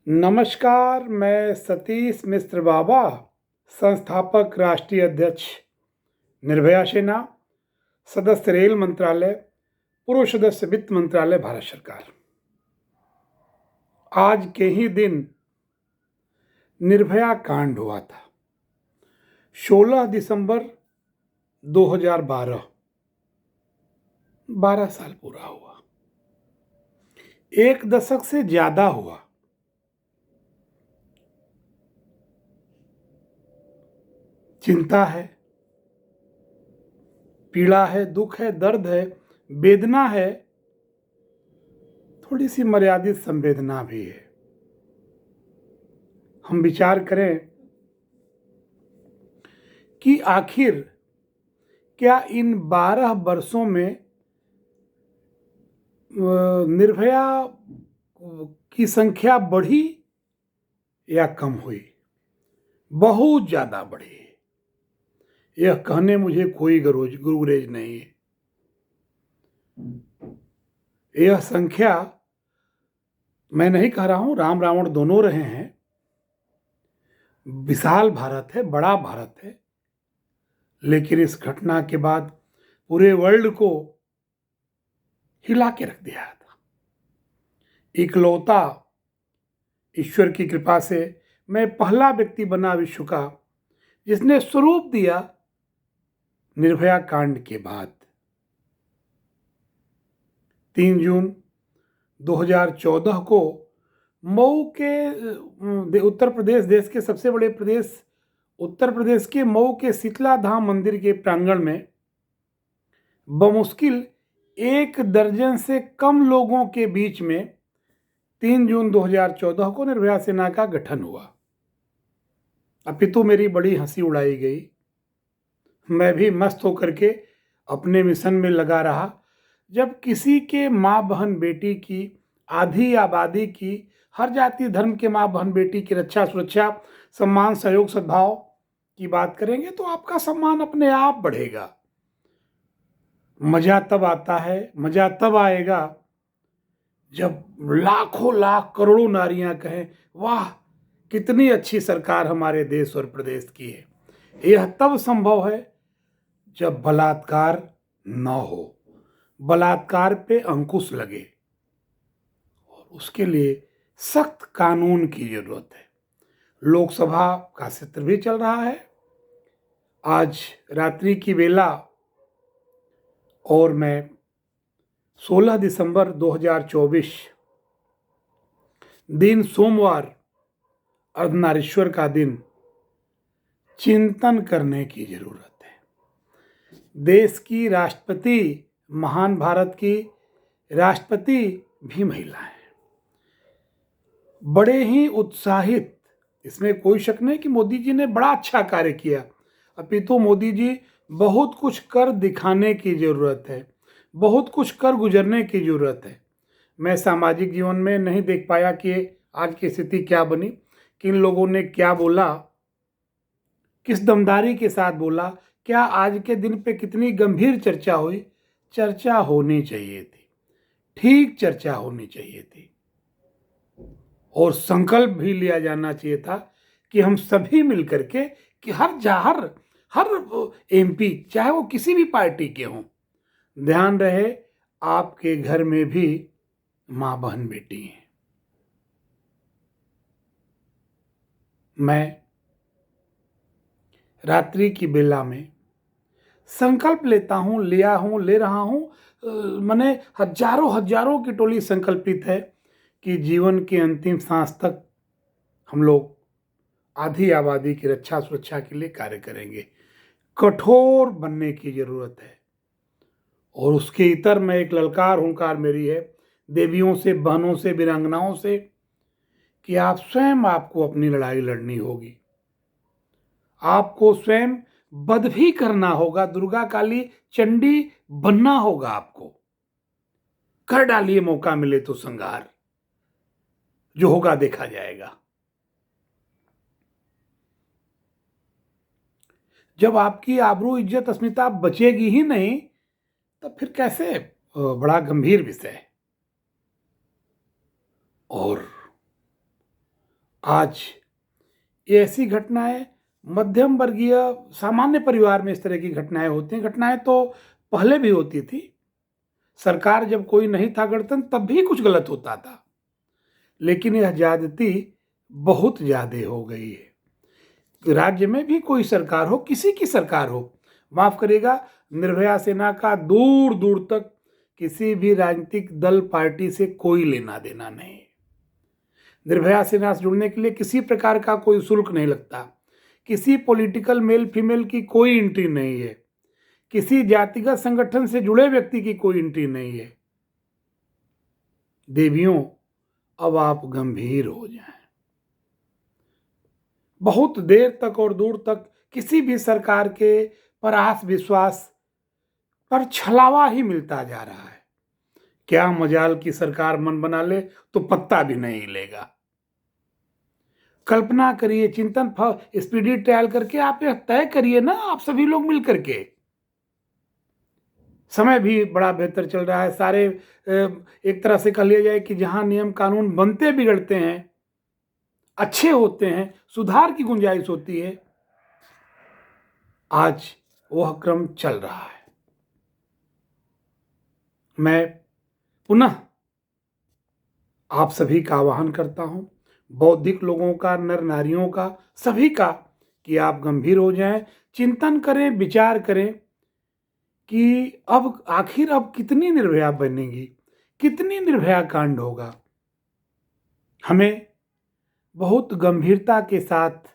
नमस्कार, मैं सतीश मिश्र बाबा, संस्थापक राष्ट्रीय अध्यक्ष निर्भया सेना, सदस्य रेल मंत्रालय, पूर्व सदस्य वित्त मंत्रालय, भारत सरकार। आज के ही दिन निर्भया कांड हुआ था। 16 दिसंबर 2012, 12 साल पूरा हुआ। एक दशक से ज्यादा हुआ। चिंता है, पीड़ा है, दुख है, दर्द है, वेदना है, थोड़ी सी मर्यादित संवेदना भी है। हम विचार करें कि आखिर क्या इन 12 वर्षों में निर्भया की संख्या बढ़ी या कम हुई? बहुत ज्यादा बढ़ी। यह कहने मुझे कोई गुरेज नहीं है। यह संख्या, मैं नहीं कह रहा हूं, राम रावण दोनों रहे हैं। विशाल भारत है, बड़ा भारत है, लेकिन इस घटना के बाद पूरे वर्ल्ड को हिला के रख दिया था। इकलौता ईश्वर की कृपा से मैं पहला व्यक्ति बना विश्व का जिसने स्वरूप दिया निर्भया कांड के बाद। 3 जून 2014 को मऊ के उत्तर प्रदेश, देश के सबसे बड़े प्रदेश उत्तर प्रदेश के मऊ के शीतला धाम मंदिर के प्रांगण में बमुश्किल 1 दर्जन से कम लोगों के बीच में 3 जून 2014 को निर्भया सेना का गठन हुआ। अपितु मेरी बड़ी हंसी उड़ाई गई। मैं भी मस्त होकर के अपने मिशन में लगा रहा। जब किसी के माँ बहन बेटी की, आधी आबादी की, हर जाति धर्म के माँ बहन बेटी की रक्षा, सुरक्षा, सम्मान, सहयोग, सद्भाव की बात करेंगे तो आपका सम्मान अपने आप बढ़ेगा। मजा तब आता है, मजा तब आएगा जब लाखों लाख करोड़ों नारियां कहें, वाह कितनी अच्छी सरकार हमारे देश और प्रदेश की है। यह तब संभव है जब बलात्कार न हो, बलात्कार पे अंकुश लगे, और उसके लिए सख्त कानून की जरूरत है। लोकसभा का सत्र भी चल रहा है। आज रात्रि की बेला और मैं 16 दिसंबर 2024 दिन सोमवार, अर्धनारीश्वर का दिन, चिंतन करने की जरूरत है। देश की राष्ट्रपति, महान भारत की राष्ट्रपति भी महिला है। बड़े ही उत्साहित, इसमें कोई शक नहीं कि मोदी जी ने बड़ा अच्छा कार्य किया। अपितु मोदी जी बहुत कुछ कर दिखाने की जरूरत है, बहुत कुछ कर गुजरने की जरूरत है। मैं सामाजिक जीवन में नहीं देख पाया कि आज की स्थिति क्या बनी, किन लोगों ने क्या बोला, किस दमदारी के साथ बोला, क्या आज के दिन पे कितनी गंभीर चर्चा हुई। चर्चा होनी चाहिए थी, ठीक चर्चा होनी चाहिए थी, और संकल्प भी लिया जाना चाहिए था कि हम सभी मिलकर के, कि हर एमपी, चाहे वो किसी भी पार्टी के हों, ध्यान रहे आपके घर में भी मां बहन बेटी हैं। मैं रात्रि की बेला में संकल्प ले रहा हूं। मैंने हजारों की टोली संकल्पित है कि जीवन की अंतिम सांस तक हम लोग आधी आबादी की रक्षा सुरक्षा के लिए कार्य करेंगे। कठोर बनने की जरूरत है, और उसके इतर में एक ललकार हुंकार मेरी है देवियों से, बहनों से, वीरांगनाओं से, कि आप स्वयं, आपको अपनी लड़ाई लड़नी होगी। आपको स्वयं वध भी करना होगा, दुर्गा काली चंडी बनना होगा आपको। कर डालिए, मौका मिले तो संहार, जो होगा देखा जाएगा। जब आपकी आबरू, इज्जत, अस्मिता बचेगी ही नहीं, तब फिर कैसे? बड़ा गंभीर विषय है। और आज ये ऐसी घटनाएं मध्यम वर्गीय सामान्य परिवार में इस तरह की घटनाएं होती हैं। घटनाएं तो पहले भी होती थी। सरकार जब कोई नहीं था गणतंत्र तब भी कुछ गलत होता था, लेकिन यह ज्यादती बहुत ज्यादा हो गई है। राज्य में भी कोई सरकार हो, किसी की सरकार हो, माफ करिएगा, निर्भया सेना का दूर दूर तक किसी भी राजनीतिक दल पार्टी से कोई लेना देना नहीं। निर्भया सेना से जुड़ने के लिए किसी प्रकार का कोई शुल्क नहीं लगता, किसी पॉलिटिकल मेल फीमेल की कोई एंट्री नहीं है, किसी जातिगत संगठन से जुड़े व्यक्ति की कोई एंट्री नहीं है। देवियों, अब आप गंभीर हो जाएं। बहुत देर तक और दूर तक किसी भी सरकार के पर आस विश्वास पर छलावा ही मिलता जा रहा है। क्या मजाल की सरकार मन बना ले तो पत्ता भी नहीं हिलेगा। कल्पना करिए, चिंतन स्पीडी ट्रायल करके आप यह तय करिए ना, आप सभी लोग मिल करके। समय भी बड़ा बेहतर चल रहा है। सारे एक तरह से कह लिया जाए कि जहां नियम कानून बनते बिगड़ते हैं, अच्छे होते हैं, सुधार की गुंजाइश होती है, आज वह क्रम चल रहा है। मैं पुनः आप सभी का आह्वान करता हूं, बौद्धिक लोगों का, नर नारियों का, सभी का, कि आप गंभीर हो जाएं, चिंतन करें, विचार करें कि अब आखिर अब कितनी निर्भया बनेगी, कितनी निर्भया कांड होगा। हमें बहुत गंभीरता के साथ